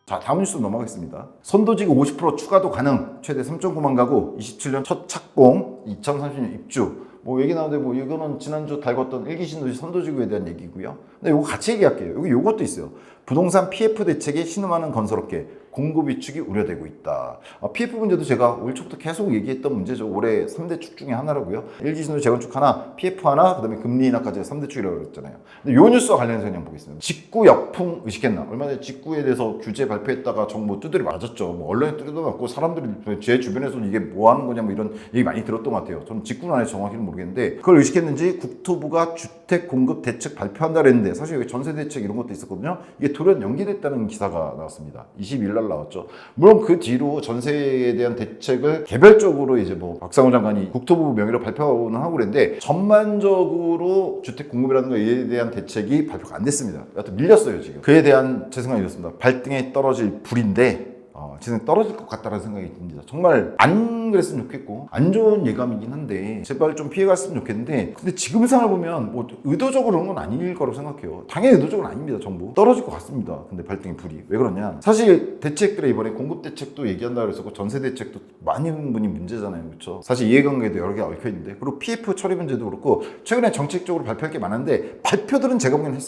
자, 다음 뉴스로 넘어가겠습니다. 선도지구 50% 추가도 가능. 최대 3.9만 가구. 27년 첫 착공. 2030년 입주. 뭐 얘기 나오는데 뭐 이거는 지난주 달궜던 일기 신도시 선도지구에 대한 얘기고요. 근데 이거 같이 얘기할게요. 여기 요것도 있어요. 부동산 PF 대책에 신음하는 건설업계. 공급 위축이 우려되고 있다. PF 문제도 제가 올 초부터 계속 얘기했던 문제죠. 올해 3대 축 중에 하나라고요. 일기신도 재건축 하나, PF 하나, 그다음에 금리 인하까지 3대 축이라고 그랬잖아요. 근데 요 뉴스와 관련해서 그냥 보겠습니다. 직구 역풍 의식했나? 얼마 전에 직구에 대해서 규제 발표했다가 정부 두드려 맞았죠. 뭐 언론에 두드려 맞고 사람들이 제 주변에서는 이게 뭐 하는 거냐 뭐 이런 얘기 많이 들었던 것 같아요. 저는 직구는 아닌지 정확히는 모르겠는데 그걸 의식했는지 국토부가 주택 공급 대책 발표한다 그랬는데 사실 여기 전세 대책 이런 것도 있었거든요. 이게 돌연 연기됐다는 기사가 나왔습니다. 22일 날 나왔죠. 물론 그 뒤로 전세에 대한 대책을 개별적으로 이제 뭐 박상호 장관이 국토부 명의로 발표는 하고 그랬는데 전반적으로 주택 공급이라는 거에 대한 대책이 발표가 안 됐습니다. 여하튼 밀렸어요 지금. 그에 대한 제 생각이 이렇습니다. 발등에 떨어질 불인데 제 생각에 떨어질 것 같다는 생각이 듭니다. 정말 안 그랬으면 좋겠고 안 좋은 예감이긴 한데 제발 좀 피해갔으면 좋겠는데 근데 지금 상황을 보면 뭐 의도적으로 그런 건 아닐 거라고 생각해요. 당연히 의도적으로는 아닙니다. 정부 떨어질 것 같습니다. 근데 발등에 불이 왜 그러냐, 사실 대책들에 이번에 공급 대책도 얘기한다 그랬었고 전세 대책도 많은 분이 문제잖아요. 그렇죠? 사실 이해관계도 여러 개가 얽혀 있는데 그리고 PF 처리 문제도 그렇고 최근에 정책적으로 발표할 게 많은데 발표들은 제가 보기엔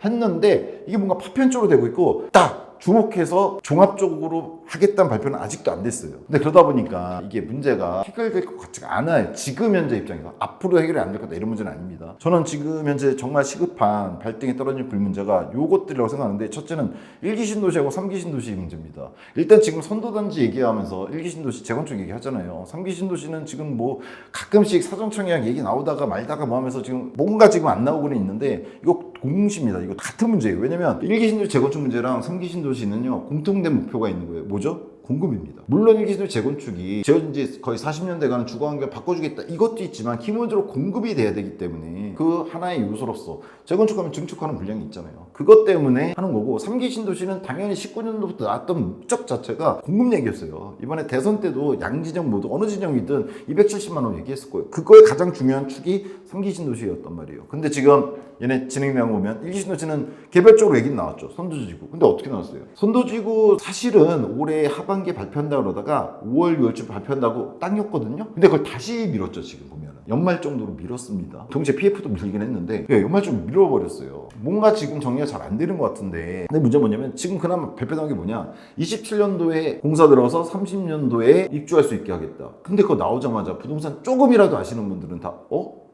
했는데 이게 뭔가 파편적으로 되고 있고 딱 주목해서 종합적으로 하겠다는 발표는 아직도 안 됐어요. 근데 그러다 보니까 이게 문제가 해결될 것 같지가 않아요. 지금 현재 입장에서. 앞으로 해결이 안 될 거다 이런 문제는 아닙니다. 저는 지금 현재 정말 시급한 발등에 떨어진 불 문제가 요것들이라고 생각하는데 첫째는 1기 신도시하고 3기 신도시 문제입니다. 일단 지금 선도단지 얘기하면서 1기 신도시 재건축 얘기하잖아요. 3기 신도시는 지금 뭐 가끔씩 사전청약 얘기 나오다가 말다가 뭐 하면서 지금 뭔가 지금 안 나오고는 있는데 이거 공시입니다. 이거 같은 문제예요. 왜냐면 1기 신도시 재건축 문제랑 3기 신도시는요 공통된 목표가 있는 거예요. 뭐죠? 공급입니다. 물론 1기 신도시 재건축이 지어진 지 거의 40년 돼가는 주거환경 바꿔주겠다 이것도 있지만 기본적으로 공급이 돼야 되기 때문에 그 하나의 요소로서 재건축하면 증축하는 물량이 있잖아요. 그것 때문에 하는 거고 3기 신도시는 당연히 19년도부터 나왔던 목적 자체가 공급 얘기였어요. 이번에 대선 때도 양진영 모두 어느 진영이든 270만 원 얘기했을 거예요. 그거의 가장 중요한 축이 3기 신도시였단 말이에요. 근데 지금 얘네 진행량 보면 1기 신도시는 개별적으로 얘기는 나왔죠. 선도지구. 근데 어떻게 나왔어요? 선도지구 사실은 올해 하반기에 발표한다고 그러다가 5월, 6월쯤 발표한다고 땅이었거든요. 근데 그걸 다시 미뤘죠. 지금 보면 연말 정도로 미뤘습니다. 동시에 PF도 밀긴 했는데 연말 좀 밀어버렸어요. 뭔가 지금 정리가 잘 안 되는 것 같은데 근데 문제는 뭐냐면 지금 그나마 발표 나온 게 뭐냐, 27년도에 공사 들어서 30년도에 입주할 수 있게 하겠다. 근데 그거 나오자마자 부동산 조금이라도 아시는 분들은 다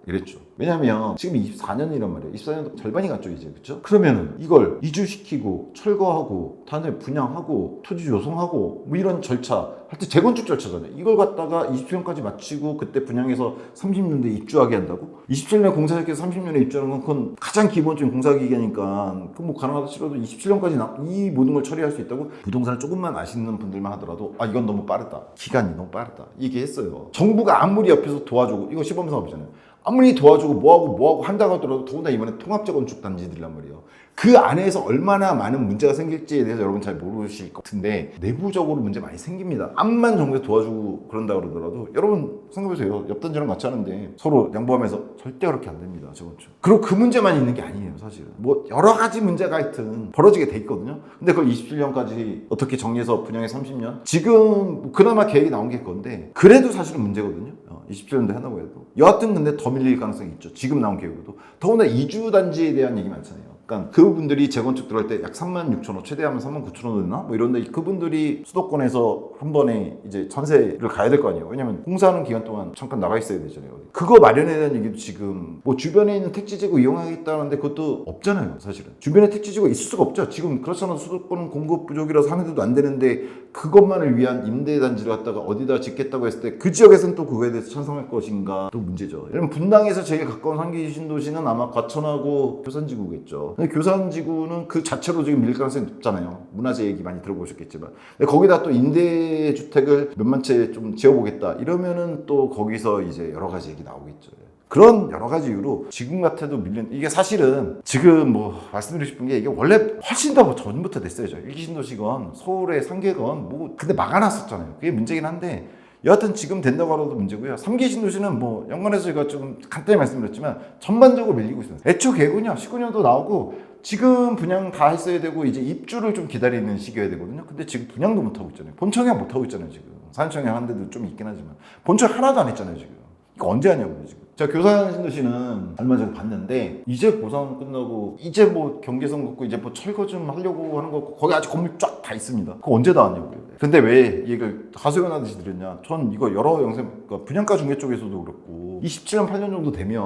이랬죠. 왜냐면 지금 24년이란 말이에요. 24년도 절반이 갔죠 이제. 그렇죠? 그러면은 이걸 이주시키고 철거하고 다음에 분양하고 토지 조성하고 뭐 이런 절차 하여튼 재건축 절차잖아요. 이걸 갖다가 27년까지 마치고 그때 분양해서 30년대에 입주하게 한다고? 27년에 공사 시작해서 30년에 입주하는 건 그건 가장 기본적인 공사 기간이니까 그뭐 가능하다 치더라도 27년까지 이 모든 걸 처리할 수 있다고? 부동산을 조금만 아시는 분들만 하더라도 이건 너무 빠르다. 기간이 너무 빠르다. 얘기했어요. 정부가 아무리 옆에서 도와주고 이거 시범사업이잖아요. 아무리 도와주고 뭐하고 한다고 하더라도 더군다나 이번에 통합재건축 단지들이란 말이에요. 그 안에서 얼마나 많은 문제가 생길지에 대해서 여러분 잘 모르실 것 같은데 내부적으로 문제 많이 생깁니다. 암만 정부에서 도와주고 그런다 그러더라도 여러분 생각해보세요. 옆 단지랑 같이 하는데 서로 양보하면서 절대 그렇게 안 됩니다. 재건축. 그리고 그 문제만 있는 게 아니에요. 사실은 뭐 여러 가지 문제가 하여튼 벌어지게 돼 있거든요. 근데 그걸 27년까지 어떻게 정리해서 분양해 30년? 지금 그나마 계획이 나온 게 건데 그래도 사실은 문제거든요. 27년도에 한다고 해도 여하튼 근데 더 밀릴 가능성이 있죠. 지금 나온 계획으로도. 더군다나 이주단지에 대한 얘기 많잖아요. 그러니까 그분들이 재건축 들어갈 때 약 36,000원, 최대하면 39,000원 됐나? 뭐 이런데 그분들이 수도권에서 한 번에 이제 전세를 가야 될 거 아니에요. 왜냐면 공사하는 기간 동안 잠깐 나가 있어야 되잖아요. 그거 마련에 대한 얘기도 지금 뭐 주변에 있는 택지지구 이용하겠다는데 그것도 없잖아요. 사실은 주변에 택지지구가 있을 수가 없죠. 지금 그렇잖아. 수도권은 공급 부족이라서 하는 데도 안 되는데 그것만을 위한 임대단지를 갖다가 어디다 짓겠다고 했을 때 그 지역에서는 또 그거에 대해서 찬성할 것인가 또 문제죠. 여러분 분당에서 제일 가까운 3기 신도시는 아마 과천하고 교산지구겠죠. 근데 교산지구는 그 자체로 지금 밀릴 가능성이 높잖아요. 문화재 얘기 많이 들어보셨겠지만. 근데 거기다 또 임대주택을 몇만 채 좀 지어보겠다 이러면은 또 거기서 이제 여러 가지 얘기 나오겠죠. 그런 여러 가지 이유로 지금 같아도 밀린 이게 사실은 지금 뭐 말씀드리고 싶은 게 이게 원래 훨씬 더 전부터 됐어요. 1기 신도시건 서울의 상계건 뭐 근데 막아놨었잖아요. 그게 문제긴 한데 여하튼 지금 된다고 하더라도 문제고요. 3기 신도시는 뭐 연관해서 제가 좀 간단히 말씀드렸지만 전반적으로 밀리고 있어요. 애초 계획은요 19년도 나오고 지금 분양 다 했어야 되고 이제 입주를 좀 기다리는 시기여야 되거든요. 근데 지금 분양도 못하고 있잖아요. 본청약 못하고 있잖아요 지금. 산청약 한 데도 좀 있긴 하지만 본청 하나도 안 했잖아요 지금. 이거 언제 하냐고요 지금. 제가 교산 신도시는 얼마 전에 봤는데 이제 보상 끝나고 이제 뭐 경계선 긋고 이제 뭐 철거 좀 하려고 하는 거 거기 아직 건물 쫙 다 있습니다. 그거 언제 다 하냐고요. 근데 왜 이 얘기를 하소연하듯이 드렸냐. 전 이거 여러 영상 그러니까 분양가 중개 쪽에서도 그렇고 27년 8년 정도 되면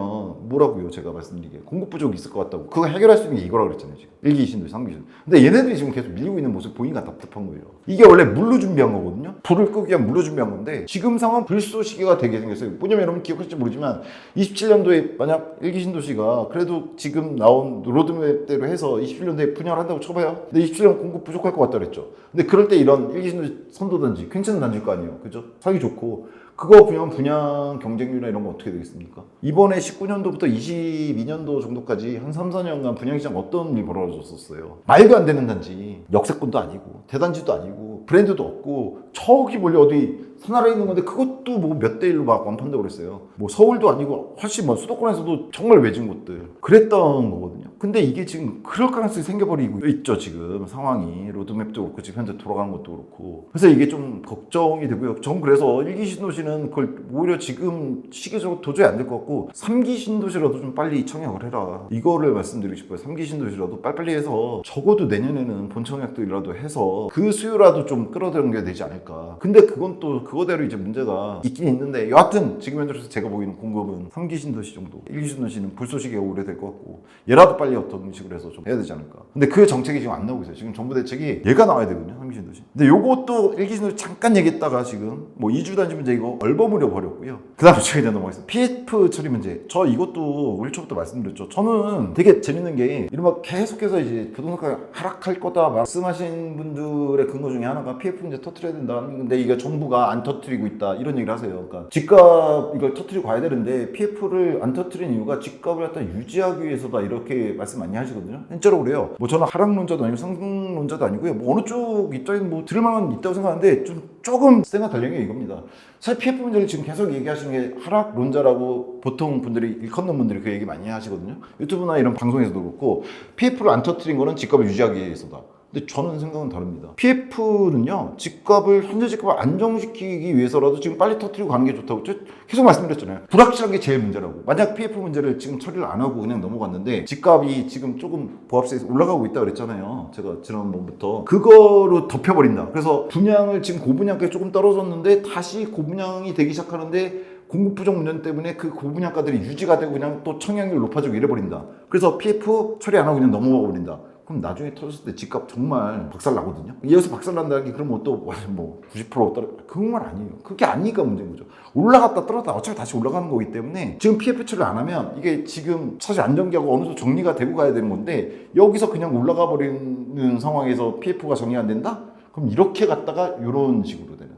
뭐라고요 제가 말씀드리기에 공급 부족이 있을 것 같다고. 그거 해결할 수 있는 게 이거라고 그랬잖아요 지금. 1기 신도시 3기 신도시. 근데 얘네들이 지금 계속 밀리고 있는 모습 보니까 답답한 거예요. 이게 원래 물로 준비한 거거든요. 불을 끄기 위한 물로 준비한 건데 지금 상황 불쏘시개가 되게 생겼어요. 뭐냐면 여러분 기억하실지 모르지만 27년도에 만약 1기 신도시가 그래도 지금 나온 로드맵대로 해서 27년도에 분양을 한다고 쳐봐요. 근데 27년 공급 부족할 것 같다 그랬죠. 근데 그럴 때 이런 1기 신도시 선도단지 괜찮은 단지일 거 아니에요. 그죠? 사기 좋고 그거 분양 경쟁률이나 이런 거 어떻게 되겠습니까? 이번에 19년도부터 22년도 정도까지 한 3, 4년간 분양시장 어떤 일이 벌어졌었어요. 말도 안 되는 단지, 역세권도 아니고 대단지도 아니고 브랜드도 없고 저기 멀리 어디 산하에 있는 건데 그것도 뭐 몇 대 1로 막 완판되고 그랬어요. 뭐 서울도 아니고 훨씬 뭐 수도권에서도 정말 외진 곳들 그랬던 거거든요. 근데 이게 지금 그럴 가능성이 생겨버리고 있죠. 지금 상황이 로드맵도 그렇고 지금 현재 돌아가는 것도 그렇고 그래서 이게 좀 걱정이 되고요. 전 그래서 1기 신도시는 그걸 오히려 지금 시기적으로 도저히 안 될 것 같고 3기 신도시라도 좀 빨리 청약을 해라. 이거를 말씀드리고 싶어요. 3기 신도시라도 빨리빨리 해서 적어도 내년에는 본청약들이라도 해서 그 수요라도 좀 끌어들여야 되지 않을까. 근데 그건 또 그거대로 이제 문제가 있긴 있는데 여하튼 지금 현재로서 제가 보기에는 공급은 3기 신도시 정도 1기 신도시는 불쏘시개가 오래될 것 같고 얘라도 빨리 어떤 식으로 해서 좀 해야 되지 않을까. 근데 그 정책이 지금 안 나오고 있어요. 지금 정부 대책이 얘가 나와야 되거든요. 3기 신도시. 근데 요것도 1기 신도시 잠깐 얘기했다가 지금 뭐 2주 단지 문제 이거 얼버무려 버렸고요. 그 다음에 제가 이제 넘어가겠습니다. PF 처리 문제. 저 이것도 올 초부터 말씀드렸죠. 저는 되게 재밌는 게 이른바 계속해서 이제 부동산가 하락할 거다 말씀하신 분들의 근거 중에 하나가 PF 문제 터트려야 된다. 근데 이게 정부가 안 터트리고 있다. 이런 얘기를 하세요. 그러니까 집값 이걸 터트리고 가야 되는데 PF를 안 터트린 이유가 집값을 갖다 유지하기 위해서다. 이렇게 말씀 많이 하시거든요. 진짜로 그래요. 뭐 저는 하락론자도 아니고 상승론자도 아니고요. 뭐 어느 쪽 입장에는 뭐 들을 만한 있다고 생각하는데 조금 생각 달린 게 이겁니다. 사실 PF 문제를 지금 계속 얘기하시는 게 하락론자라고 보통 분들이 일컫는 분들이 그 얘기 많이 하시거든요. 유튜브나 이런 방송에서도 그렇고 PF를 안 터트린 거는 집값을 유지하기 위해서다. 근데 저는 생각은 다릅니다. PF는요, 집값을, 현재 집값을 안정시키기 위해서라도 지금 빨리 터뜨리고 가는 게 좋다고 계속 말씀드렸잖아요. 불확실한 게 제일 문제라고. 만약 PF 문제를 지금 처리를 안 하고 그냥 넘어갔는데 집값이 지금 조금 보합세에서 올라가고 있다고 그랬잖아요. 제가 지난번부터. 그거로 덮여버린다. 그래서 분양을 지금 고분양가에 조금 떨어졌는데 다시 고분양이 되기 시작하는데 공급 부족 문제 때문에 그 고분양가들이 유지가 되고 그냥 또 청약률 높아지고 이래버린다. 그래서 PF 처리 안 하고 그냥 넘어가 버린다. 그럼 나중에 터졌을 때 집값 정말 박살 나거든요. 여기서 박살 난다는 게 그러면 또 뭐 90% 떨어 그건 아니에요. 그게 아니니까 문제인 거죠. 올라갔다 떨어졌다 어차피 다시 올라가는 거기 때문에 지금 PF 처리를 안 하면 이게 지금 사실 안정기하고 어느 정도 정리가 되고 가야 되는 건데 여기서 그냥 올라가 버리는 상황에서 PF가 정리 안 된다? 그럼 이렇게 갔다가 이런 식으로 되는.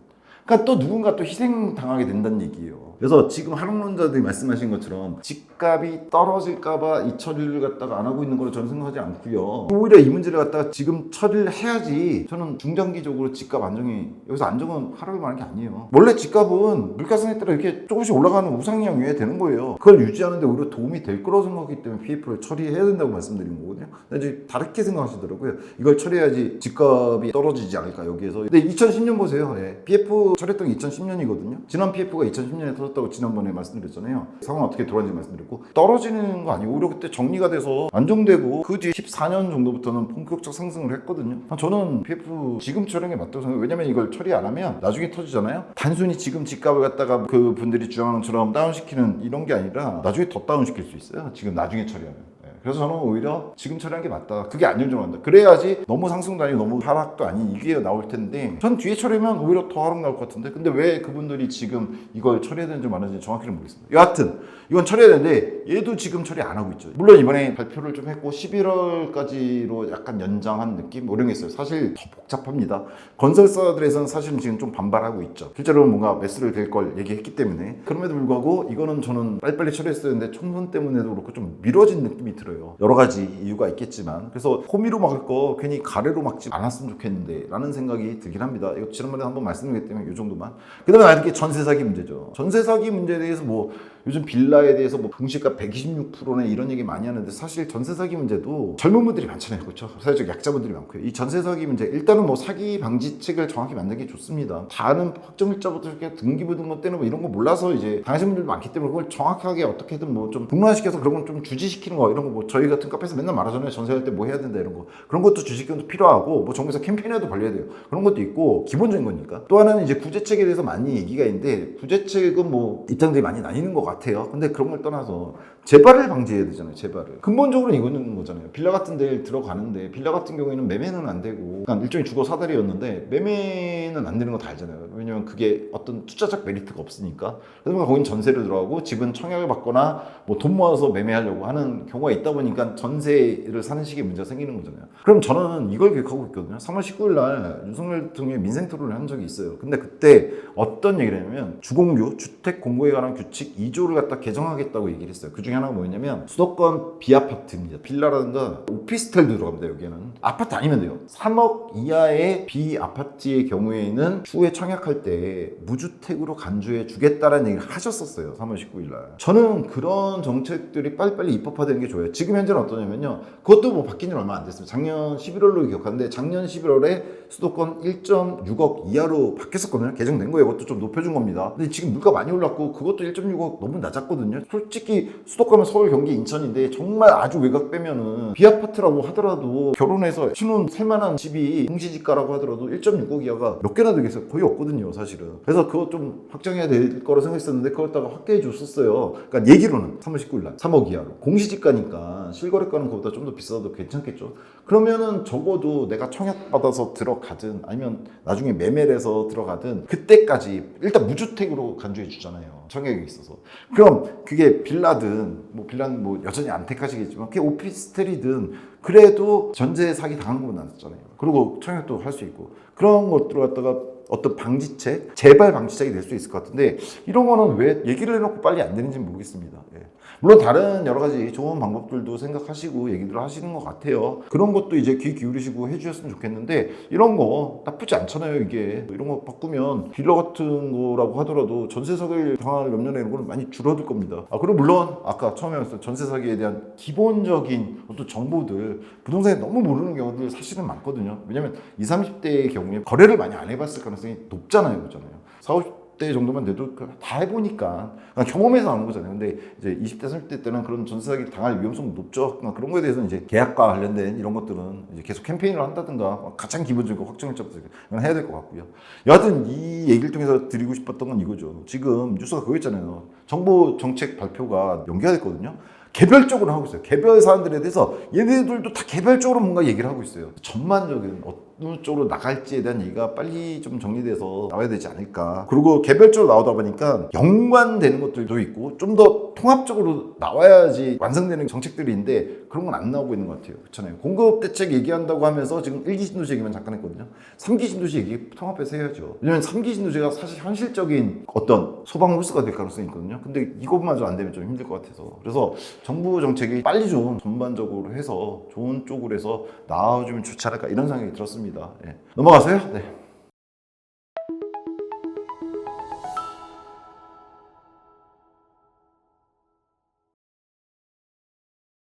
그러니까 또 누군가 또 희생당하게 된다는 얘기예요. 그래서 지금 하락론자들이 말씀하신 것처럼 집값이 떨어질까봐 이 처리를 갖다가 안 하고 있는 거로 저는 생각하지 않고요. 오히려 이 문제를 갖다가 지금 처리를 해야지 저는 중장기적으로 집값 안정이 여기서 안정은 하락을 말하는 게 아니에요. 원래 집값은 물가상에 따라 이렇게 조금씩 올라가는 우상향 위에 되는 거예요. 그걸 유지하는데 오히려 도움이 될 거라고 생각하기 때문에 PF를 처리해야 된다고 말씀드린 거거든요. 근데 이제 다르게 생각하시더라고요. 이걸 처리해야지 집값이 떨어지지 않을까 여기에서. 근데 2010년 보세요. 예. PF 처리했던 게 2010년이거든요. 지난 PF가 2010년에 터졌다고 지난번에 말씀드렸잖아요. 상황 어떻게 돌아가는지 말씀드렸고 떨어지는 거 아니고 오히려 그때 정리가 돼서 안정되고 그 뒤에 14년 정도부터는 본격적 상승을 했거든요. 저는 PF 지금 처리하는 게 맞다고 생각해요. 왜냐면 이걸 처리 안 하면 나중에 터지잖아요. 단순히 지금 집값을 갖다가 그 분들이 주장한 것처럼 다운시키는 이런 게 아니라 나중에 더 다운시킬 수 있어요. 지금 나중에 처리하면. 그래서 저는 오히려 지금 처리하는 게 맞다. 그게 안정적으로 그래야지 너무 상승도 아니고 너무 하락도 아닌 이게 나올 텐데 전 뒤에 처리하면 오히려 더 하락 나올 것 같은데 근데 왜 그분들이 지금 이걸 처리해야 되는지 말하는지 정확히는 모르겠습니다. 여하튼 이건 처리해야 되는데 얘도 지금 처리 안 하고 있죠. 물론 이번에 발표를 좀 했고 11월까지로 약간 연장한 느낌 모르겠어요. 사실 더 복잡합니다. 건설사들에서는 사실은 지금 좀 반발하고 있죠. 실제로 뭔가 매스를 될 걸 얘기했기 때문에 그럼에도 불구하고 이거는 저는 빨리빨리 처리했어야 되는데 총선 때문에도 그렇고 좀 미뤄진 느낌이 들어요. 보여요. 여러 가지 이유가 있겠지만. 그래서 호미로 막을 거 괜히 가래로 막지 않았으면 좋겠는데 라는 생각이 들긴 합니다. 이거 지난번에 한번 말씀드렸기 때문에 이 정도만. 그 다음에 아직 전세 사기 문제죠. 전세 사기 문제에 대해서 뭐 요즘 빌라에 대해서 뭐 공시가 126%네 이런 얘기 많이 하는데 사실 전세 사기 문제도 젊은 분들이 많잖아요. 그렇죠? 사회적 약자분들이 많고요. 이 전세 사기 문제 일단은 뭐 사기 방지책을 정확히 만들기 좋습니다. 다른 확정일자부터 이렇게 등기부등본 때는 뭐 이런 거 몰라서 이제 당하신 분들 많기 때문에 그걸 정확하게 어떻게든 뭐 좀 분화시켜서 그런 건 좀 주지시키는 거 이런 거 뭐 저희 같은 카페에서 맨날 말하잖아요. 전세할 때 뭐 해야 된다 이런 거 그런 것도 주식기금도 필요하고 뭐 정부에서 캠페인에도 벌려야 돼요. 그런 것도 있고 기본적인 거니까. 또 하나는 이제 구제책에 대해서 많이 얘기가 있는데 구제책은 뭐 입장들이 많이 나뉘는 것 같아요. 근데 그런 걸 떠나서 재발을 방지해야 되잖아요. 재발을. 근본적으로 이거는 거잖아요. 빌라 같은 데 들어가는데 빌라 같은 경우에는 매매는 안 되고 그러니까 일종의 주거 사다리였는데 매매는 안 되는 거 다 알잖아요. 왜냐면 그게 어떤 투자적 메리트가 없으니까. 그래서 거긴 전세를 들어가고 집은 청약을 받거나 뭐 돈 모아서 매매하려고 하는 경우가 있다 보니까 전세를 사는 식의 문제가 생기는 거잖아요. 그럼 저는 이걸 기억하고 있거든요. 3월 19일 날 윤석열 대통령이 민생 토론을 한 적이 있어요. 근데 그때 어떤 얘기를 했냐면 주공유 주택 공고에 관한 규칙 2조를 갖다 개정하겠다고 얘기를 했어요. 그 중에 하나가 뭐였냐면 수도권 비아파트입니다. 빌라라든가 오피스텔도 들어갑니다. 여기에는 아파트 아니면 돼요. 3억 이하의 비아파트의 경우에는 추후에 청약할 때 무주택으로 간주해 주겠다라는 얘기를 하셨었어요. 3월 19일 날. 저는 그런 정책들이 빨리빨리 입법화되는 게 좋아요. 지금 현재는 어떠냐면요. 그것도 뭐 바뀐 지 얼마 안 됐어요. 작년 11월로 기억하는데 작년 11월에 수도권 1.6억 이하로 바뀌었었거든요. 개정된 거예요. 그것도 좀 높여준 겁니다. 근데 지금 물가 많이 올랐고 그것도 1.6억 너무 낮았거든요. 솔직히 수도권은 서울, 경기, 인천인데 정말 아주 외곽 빼면은 비아파트라고 하더라도 결혼해서 신혼 살만한 집이 공시지가라고 하더라도 1.6억 이하가 몇 개나 되겠어요? 거의 없거든요, 사실은. 그래서 그거 좀 확정해야 될 거라 생각했었는데 그걸 확대해 줬었어요. 그러니까 얘기로는 3월 19일 날 3억 이하로. 공시지가니까 실거래가는 그보다 좀 더 비싸도 괜찮겠죠. 그러면은 적어도 내가 청약받아서 들어가든 아니면 나중에 매매를 해서 들어가든 그때까지 일단 무주택으로 간주해 주잖아요. 청약이 있어서. 그럼 그게 빌라든 뭐 빌라는 뭐 여전히 안 택하시겠지만 그게 오피스텔이든 그래도 전세 사기 당한 건 나왔잖아요. 그리고 청약도 할 수 있고 그런 것들을 갖다가 어떤 방지책, 재발 방지책이 될 수 있을 것 같은데 이런 거는 왜 얘기를 해놓고 빨리 안 되는지 모르겠습니다. 예. 물론 다른 여러 가지 좋은 방법들도 생각하시고 얘기들 하시는 것 같아요. 그런 것도 이제 귀 기울이시고 해주셨으면 좋겠는데 이런 거 나쁘지 않잖아요. 이게 이런 거 바꾸면 빌라 같은 거라고 하더라도 전세 사기를 당할 염려나 이런 거는 많이 줄어들 겁니다. 그리고 물론 아까 처음에 말했던 전세 사기에 대한 기본적인 어떤 정보들 부동산에 너무 모르는 경우들 사실은 많거든요. 왜냐면 20, 30대의 경우에 거래를 많이 안 해봤을 가능성이 높잖아요. 그렇잖아요. 40, 50대 정도만 돼도 다 해보니까 경험에서 나오는 거잖아요. 근데 이제 20대, 30대 때는 그런 전세 사기 당할 위험성 높죠. 그런 거에 대해서는 이제 계약과 관련된 이런 것들은 이제 계속 캠페인을 한다든가 가장 기본적인 확정일자부터 해야 될 것 같고요. 여하튼 이 얘기를 통해서 드리고 싶었던 건 이거죠. 지금 뉴스가 그거 있잖아요. 정부 정책 발표가 연기가 됐거든요. 개별적으로 하고 있어요. 개별 사안들에 대해서 얘네들도 다 개별적으로 뭔가 얘기를 하고 있어요. 전반적인 어느 쪽으로 나갈지에 대한 얘기가 빨리 좀 정리돼서 나와야 되지 않을까. 그리고 개별적으로 나오다 보니까 연관되는 것들도 있고 좀 더 통합적으로 나와야지 완성되는 정책들이 있는데 그런 건 안 나오고 있는 것 같아요. 그렇잖아요. 공급 대책 얘기한다고 하면서 지금 1기 신도시 얘기만 잠깐 했거든요. 3기 신도시 얘기 통합해서 해야죠. 왜냐면 3기 신도시가 사실 현실적인 어떤 소방 홀스가 될 가능성이 있거든요. 근데 이것마저 안 되면 좀 힘들 것 같아서. 그래서 정부 정책이 빨리 좀 전반적으로 해서 좋은 쪽으로 해서 나와주면 좋지 않을까 이런 생각이 들었습니다. 예. 넘어가세요. 네.